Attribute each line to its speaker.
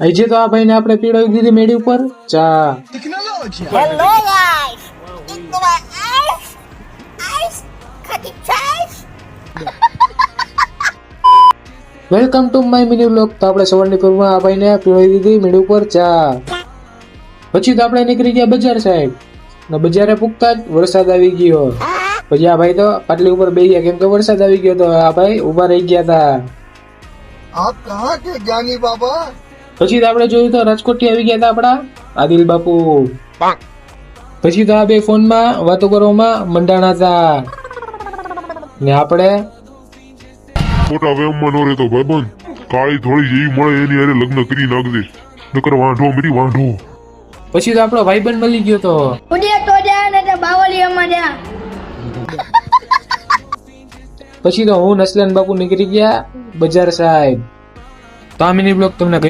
Speaker 1: આજે તો આ ભાઈને આપણે પીડાવી દીધી મેડી ઉપર ચા.
Speaker 2: Hello guys, into my eyes, eyes, cutting chase.
Speaker 1: Welcome to my mini vlog. તો આપણે સવારની પૂરમાં આ ભાઈને પીડાવી દીધી મેડી ઉપર ચા. પછી તો આપણે નીકળી ગયા બજાર સાઈડ ને બજારે પૂગતા જ વરસાદ આવી ગયો. પછી આ ભાઈ તો પાટલી ઉપર બેસી ગયા કેમ કે વરસાદ આવી ગયો તો આ ભાઈ ઉભા રહી ગયા હતા.
Speaker 3: आप कहाँ के ज्ञानी बाबा?
Speaker 1: પછી તો આપણે જોયું તો રાજકોટ થી આવી ગયા હતા આપડા આદિલ બાપુ. પછી તો આ બે ફોનમાં વાતો કરવામાં મંડાણા હતા ને આપણે
Speaker 4: મોટા વેમમાં નો રહેતો ભાઈબંધ. કાળી થોડી જેવી મળે એની હારે લગ્ન કરી નાખજે, નકર વાંઢો મરી વાંઢો.
Speaker 1: પછી તો આપણો ભાઈબંધ મળી ગયો તો.
Speaker 2: ઉડે તો જા ને તે બાવળીયામાં જા.
Speaker 1: પછી તો હું નસલાન બાપુ નીકળી ગયા બજાર સાઈડ. તો આ મિની બ્લોગ તમને